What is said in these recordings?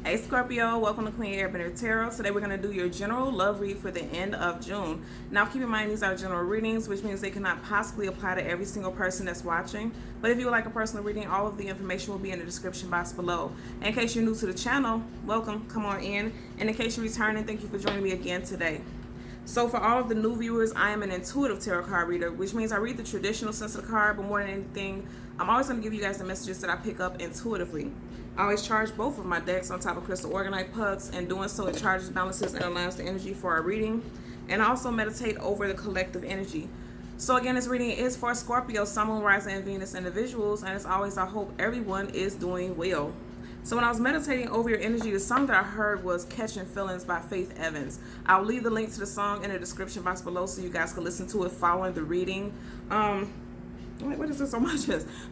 Hey Scorpio, welcome to Queen Airbender Tarot. Today we're going to do your general love read for the end of June. Now keep in mind these are general readings, which means they cannot possibly apply to every single person that's watching. But if you would like a personal reading, all of the information will be in the description box below. And in case you're new to the channel, welcome, come on in. And in case you're returning, thank you for joining me again today. So for all of the new viewers, I am an intuitive tarot card reader, which means I read the traditional sense of the card, but more than anything, I'm always going to give you guys the messages that I pick up intuitively. I always charge both of my decks on top of crystal organite pucks, and doing so it charges, balances, and aligns the energy for our reading. And I also meditate over the collective energy. So again, this reading is for Scorpio, Sun, Moon, Rising, and Venus individuals, and as always, I hope everyone is doing well. So when I was meditating over your energy, the song that I heard was Catching Feelings by Faith Evans. I'll leave the link to the song in the description box below so you guys can listen to it following the reading. What is this so much?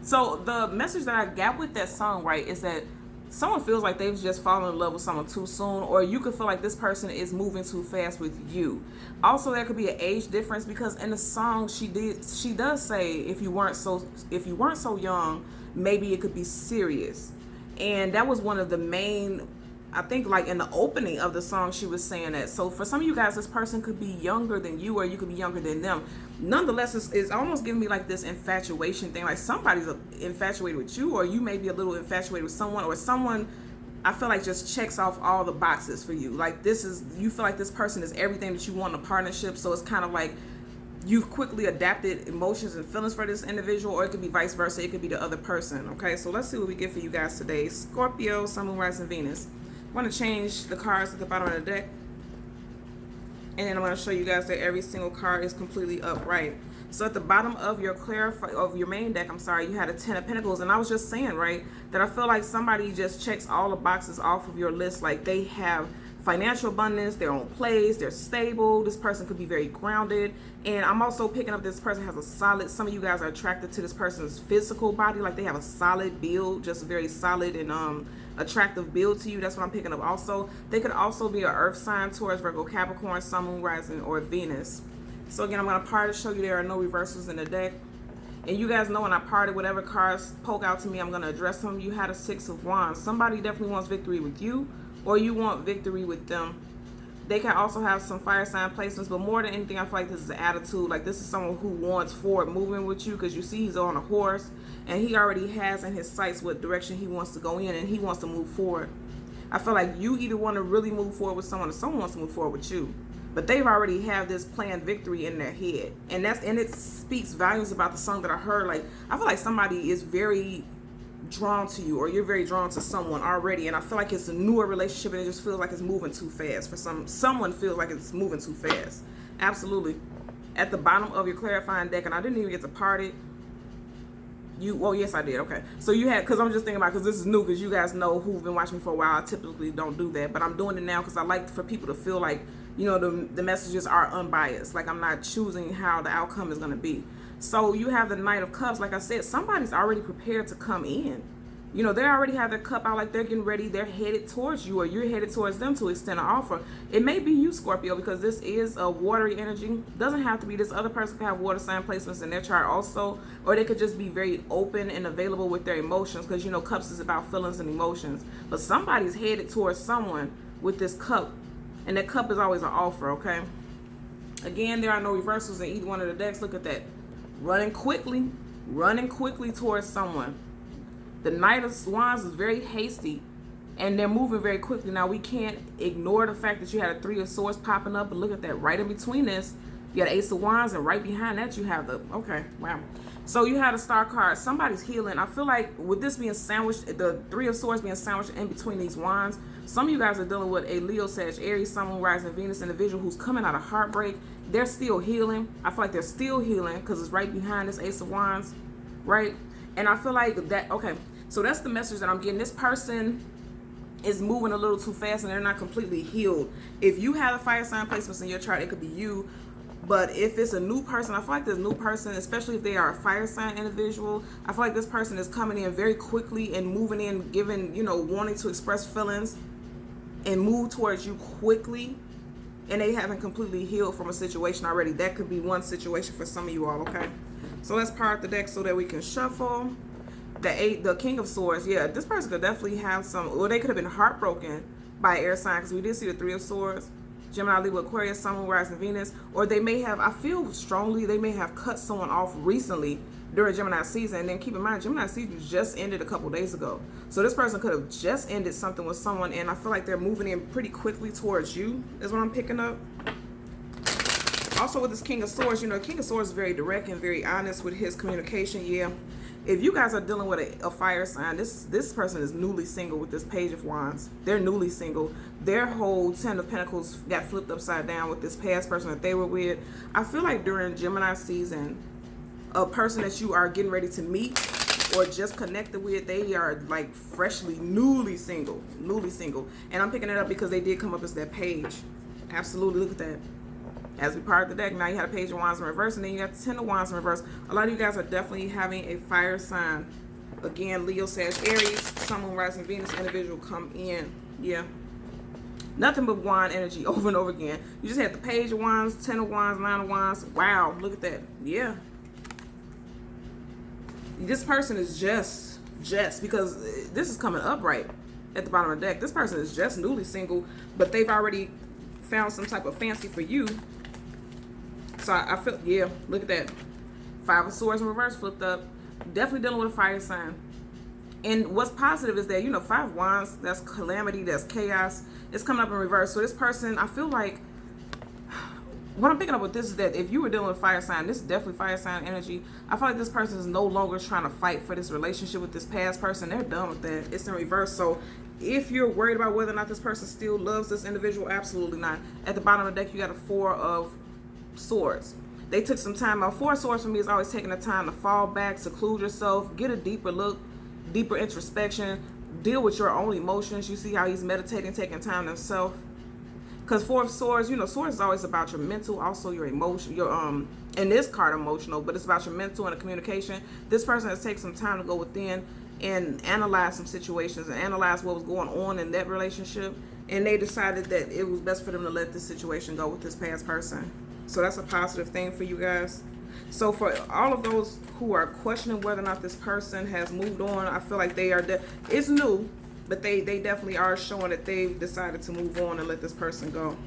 So the message that I got with that song, right, is that someone feels like they've just fallen in love with someone too soon, or you could feel like this person is moving too fast with you. Also, there could be an age difference, because in the song she does say if you weren't so young, maybe it could be serious. And that was one of the main, I think, like in the opening of the song, she was saying that. So for some of you guys, this person could be younger than you, or you could be younger than them. Nonetheless, it's almost giving me like this infatuation thing. Like somebody's infatuated with you, or you may be a little infatuated with someone, or someone, I feel like, just checks off all the boxes for you. Like you feel like this person is everything that you want in a partnership. So it's kind of like you've quickly adapted emotions and feelings for this individual, or it could be vice versa. It could be the other person. Okay, so let's see what we get for you guys today. Scorpio, Sun, Moon, Rising, Venus. I'm going to change the cards at the bottom of the deck, and then I'm going to show you guys that every single card is completely upright. So at the bottom of your main deck, you had a 10 of Pentacles, and I was just saying, right, that I feel like somebody just checks all the boxes off of your list. Like they have financial abundance, their own place, they're stable. This person could be very grounded. And I'm also picking up this person has a solid, some of you guys are attracted to this person's physical body, like they have a solid build, just very solid and attractive build to you. That's what I'm picking up. Also, they could also be an earth sign, Taurus, Virgo, Capricorn, Sun, Moon, Rising, or Venus. So again, I'm going to part to show you there are no reversals in the deck. And you guys know when I parted, whatever cards poke out to me, I'm going to address them. You had a 6 of Wands. Somebody definitely wants victory with you, or you want victory with them. They can also have some fire sign placements, but more than anything, I feel like this is an attitude. Like this is someone who wants forward movement with you, because you see he's on a horse, and he already has in his sights what direction he wants to go in, and he wants to move forward. I feel like you either want to really move forward with someone, or someone wants to move forward with you. But they've already have this planned victory in their head. And it speaks volumes about the song that I heard. Like, I feel like somebody is very drawn to you, or you're very drawn to someone already, and I feel like it's a newer relationship, and it just feels like it's moving too fast. For someone feels like it's moving too fast. Absolutely. At the bottom of your clarifying deck, and I didn't even get to part it. Well, yes, I did. Okay, so you had, because I'm just thinking about, because this is new, because you guys know who've been watching me for a while, I typically don't do that, but I'm doing it now because I like for people to feel like, you know, the messages are unbiased. Like I'm not choosing how the outcome is going to be. So you have the Knight of Cups. Like I said, somebody's already prepared to come in. You know, they already have their cup out, like they're getting ready. They're headed towards you, or you're headed towards them to extend an offer. It may be you, Scorpio, because this is a watery energy. Doesn't have to be. This other person could have water sign placements in their chart also, or they could just be very open and available with their emotions, because, you know, cups is about feelings and emotions. But somebody's headed towards someone with this cup, and that cup is always an offer, okay? Again, there are no reversals in either one of the decks. Look at that. Running quickly towards someone. The Knight of Wands is very hasty, and they're moving very quickly. Now, we can't ignore the fact that you had a 3 of Swords popping up, but look at that. Right in between this, you got Ace of Wands, and right behind that, you have the, okay, wow. So you had a Star card. Somebody's healing. I feel like with this being sandwiched, the 3 of Swords being sandwiched in between these wands, some of you guys are dealing with a Leo, Sag, Aries, Sun, Moon, Rising, Venus individual who's coming out of heartbreak. They're still healing. I feel like they're still healing because it's right behind this Ace of Wands, right? And I feel like that, okay, so that's the message that I'm getting. This person is moving a little too fast, and they're not completely healed. If you have a fire sign placements in your chart, it could be you. But if it's a new person, I feel like this new person, especially if they are a fire sign individual, I feel like this person is coming in very quickly and moving in, giving, you know, wanting to express feelings and move towards you quickly. And they haven't completely healed from a situation already. That could be one situation for some of you all, okay? So let's part the deck so that we can shuffle. The King of Swords. Yeah, this person could definitely have some, or they could have been heartbroken by air sign, because we did see the Three of Swords. Gemini, Libra, Aquarius, Sun, Moon, Rising, Venus. Or they may have, I feel strongly, they may have cut someone off recently during Gemini season. And then keep in mind, Gemini season just ended a couple days ago. So this person could have just ended something with someone, and I feel like they're moving in pretty quickly towards you, is what I'm picking up. Also with this King of Swords, you know, King of Swords is very direct and very honest with his communication. Yeah. If you guys are dealing with a fire sign, this person is newly single with this Page of Wands. They're newly single. Their whole Ten of Pentacles got flipped upside down with this past person that they were with. I feel like during Gemini season, a person that you are getting ready to meet or just connected with, they are like freshly, newly single. And I'm picking it up because they did come up as that page. Absolutely, look at that. As we part the deck, now you have a Page of Wands in reverse, and then you got the Ten of Wands in reverse. A lot of you guys are definitely having a fire sign. Again, Leo, Sag, Aries, Sun, Moon, Rising, Venus individual come in. Yeah. Nothing but wand energy over and over again. You just had the Page of Wands, Ten of Wands, Nine of Wands. Wow, look at that. Yeah. This person is just because this is coming up right at the bottom of the deck. This person is just newly single, but they've already found some type of fancy for you. So I feel, yeah, look at that. Five of Swords in reverse flipped up. Definitely dealing with a fire sign. And what's positive is that, you know, Five of Wands, that's calamity, that's chaos. It's coming up in reverse. So this person, I feel like, what I'm picking up with this is that if you were dealing with fire sign, this is definitely fire sign energy. I feel like this person is no longer trying to fight for this relationship with this past person. They're done with that. It's in reverse. So if you're worried about whether or not this person still loves this individual, absolutely not. At the bottom of the deck, you got a Four of Swords. They took some time out. Four of Swords for me is always taking the time to fall back, seclude yourself, get a deeper look, deeper introspection, deal with your own emotions. You see how he's meditating, taking time to himself. Because Four of Swords, you know, Swords is always about your mental, also your emotion, your in this card emotional, but it's about your mental and the communication. This person has taken some time to go within and analyze some situations and analyze what was going on in that relationship, and they decided that it was best for them to let this situation go with this past person. So that's a positive thing for you guys. So for all of those who are questioning whether or not this person has moved on, I feel like they are, it's new, but they definitely are showing that they've decided to move on and let this person go.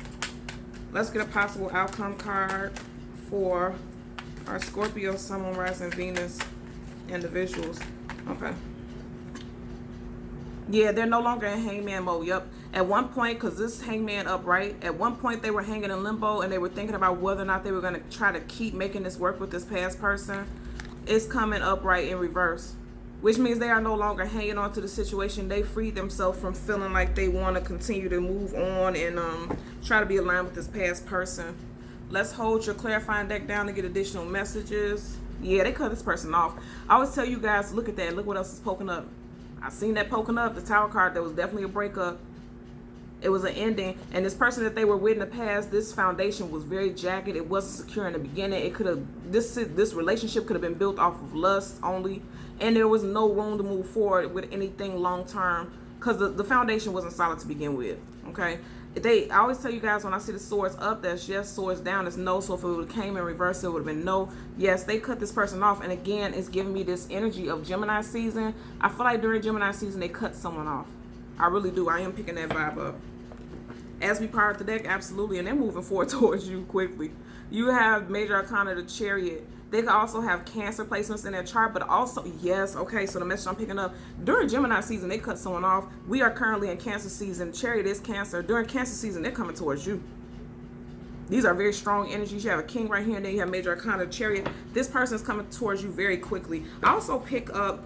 Let's get a possible outcome card for our Scorpio, Sun, Moon, Rising, Venus individuals. Okay. Yeah, they're no longer in hangman mode. Yep. At one point, because this hangman upright, at one point they were hanging in limbo and they were thinking about whether or not they were going to try to keep making this work with this past person. It's coming upright in reverse, which means they are no longer hanging on to the situation. They freed themselves from feeling like they want to continue to move on and try to be aligned with this past person. Let's hold your clarifying deck down to get additional messages. Yeah, they cut this person off. I always tell you guys, look at that. Look what else is poking up. I seen that poking up, the Tower card. There was definitely a breakup. It was an ending. And this person that they were with in the past, this foundation was very jagged. It wasn't secure in the beginning. It could have, this relationship could have been built off of lust only. And there was no room to move forward with anything long term because the foundation wasn't solid to begin with. Okay. I always tell you guys, when I see the swords up, that's yes, swords down is no. So if it would have came in reverse, it would have been no. Yes, they cut this person off. And again, it's giving me this energy of Gemini season. I feel like during Gemini season, they cut someone off. I really do. I am picking that vibe up. As we part the deck, absolutely. And they're moving forward towards you quickly. You have Major Arcana, the Chariot. They could also have Cancer placements in their chart, but also, yes, okay, so the message I'm picking up, during Gemini season, they cut someone off. We are currently in Cancer season. Chariot is Cancer. During Cancer season, they're coming towards you. These are very strong energies. You have a King right here, and then you have Major Arcana, Chariot. This person is coming towards you very quickly. I also pick up,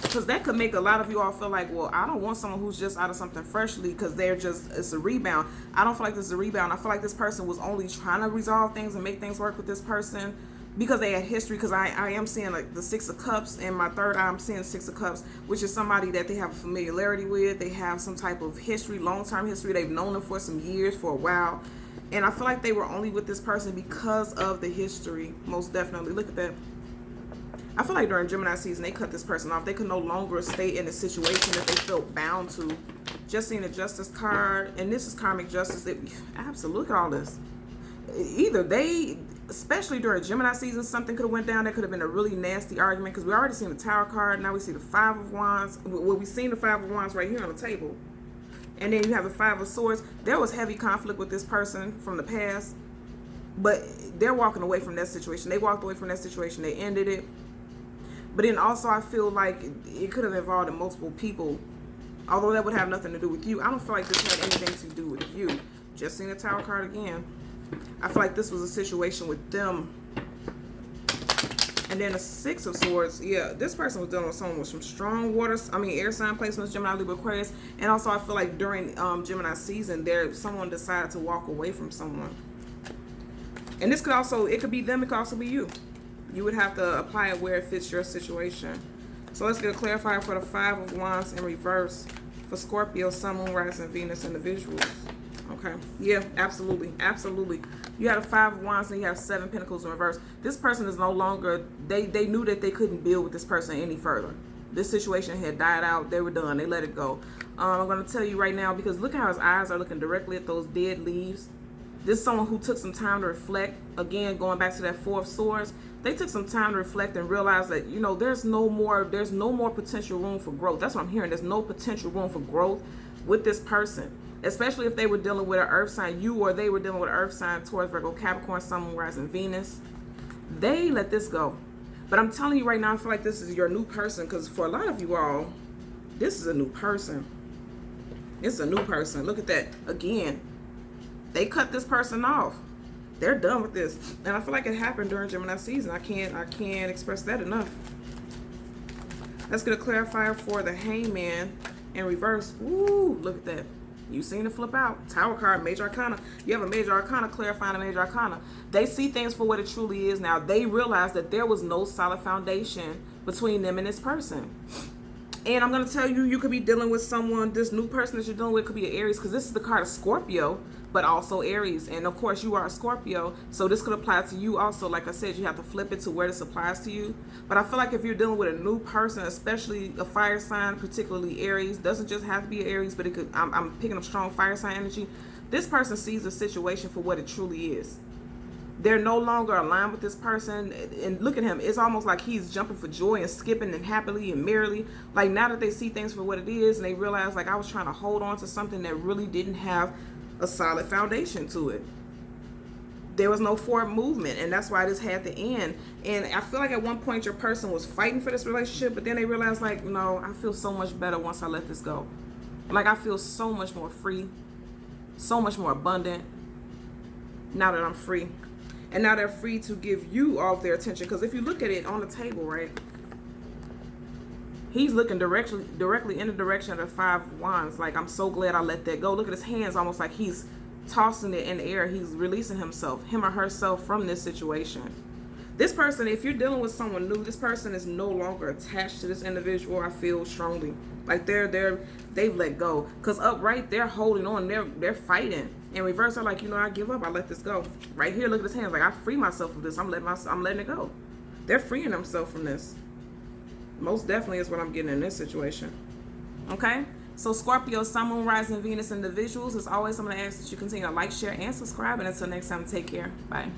because that could make a lot of you all feel like, well, I don't want someone who's just out of something freshly because it's a rebound. I don't feel like this is a rebound. I feel like this person was only trying to resolve things and make things work with this person because they had history, because I am seeing like the Six of Cups, and my third eye I'm seeing Six of Cups, which is somebody that they have a familiarity with. They have some type of history, long-term history. They've known them for some years, for a while. And I feel like they were only with this person because of the history, most definitely. Look at that. I feel like during Gemini season, they cut this person off. They could no longer stay in the situation that they felt bound to. Just seeing the Justice card, and this is karmic justice. Absolutely, look at all this. Either they, especially during Gemini season, something could have went down. That could have been a really nasty argument, because we already seen the Tower card. Now we see the Five of Wands. Well, we've seen the Five of Wands right here on the table. And then you have the Five of Swords. There was heavy conflict with this person from the past, but they're walking away from that situation. They walked away from that situation. They ended it. But then also I feel like it could have involved multiple people, although that would have nothing to do with you. I don't feel like this had anything to do with you. Just seen the Tower card again. I feel like this was a situation with them. And then the Six of Swords. Yeah, this person was dealing with someone with some strong air sign placements, Gemini, Libra, Aquarius. And also I feel like during Gemini season, someone decided to walk away from someone. And this could also, it could be them, it could also be you. You would have to apply it where it fits your situation. So let's get a clarifier for the Five of Wands in reverse for Scorpio, Sun, Moon, Rising, Venus individuals. Okay. Yeah, absolutely. Absolutely. You have a Five of Wands and you have Seven Pentacles in reverse. This person is no longer, they knew that they couldn't build with this person any further. This situation had died out. They were done. They let it go. I'm going to tell you right now, because look how his eyes are looking directly at those dead leaves. This is someone who took some time to reflect. Again, going back to that Four of Swords, they took some time to reflect and realize that, you know, there's no more potential room for growth. That's what I'm hearing. There's no potential room for growth with this person, especially if they were dealing with an earth sign, you, or they were dealing with an earth sign, Taurus, Virgo, Capricorn, Sun, Moon, Rising, Venus. They let this go. But I'm telling you right now, I feel like this is your new person, because for a lot of you all, this is a new person. It's a new person. Look at that. Again, they cut this person off. They're done with this. And I feel like it happened during Gemini season. I can't express that enough. Let's get a clarifier for the Hangman in reverse. Ooh, look at that. You seen it flip out. Tower card, Major Arcana. You have a Major Arcana clarifying a Major Arcana. They see things for what it truly is now. They realize that there was no solid foundation between them and this person. And I'm going to tell you, you could be dealing with someone, this new person that you're dealing with could be an Aries, because this is the card of Scorpio, but also Aries. And of course, you are a Scorpio, so this could apply to you also. Like I said, you have to flip it to where this applies to you. But I feel like if you're dealing with a new person, especially a fire sign, particularly Aries, doesn't just have to be an Aries, but it could, I'm picking up strong fire sign energy. This person sees the situation for what it truly is. They're no longer aligned with this person, and look at him. It's almost like he's jumping for joy and skipping and happily and merrily. Like, now that they see things for what it is, and they realize, like, I was trying to hold on to something that really didn't have a solid foundation to it. There was no forward movement, and that's why this had to end. And I feel like at one point your person was fighting for this relationship, but then they realized, like, no, I feel so much better once I let this go. Like, I feel so much more free, so much more abundant now that I'm free. And now they're free to give you all of their attention. Because if you look at it on the table, right, he's looking directly in the direction of the Five of Wands. Like, I'm so glad I let that go. Look at his hands, almost like he's tossing it in the air. He's releasing himself, him or herself, from this situation. This person, if you're dealing with someone new, this person is no longer attached to this individual. I feel strongly like they've let go. Because upright, they're holding on. They're fighting. In reverse, they're like, you know, I give up. I let this go. Right here, look at his hands. Like, I free myself of this. I'm letting it go. They're freeing themselves from this. Most definitely is what I'm getting in this situation. Okay? So Scorpio, Sun, Moon, Rising, Venus individuals, as always, I'm going to ask that you continue to like, share, and subscribe. And until next time, take care. Bye.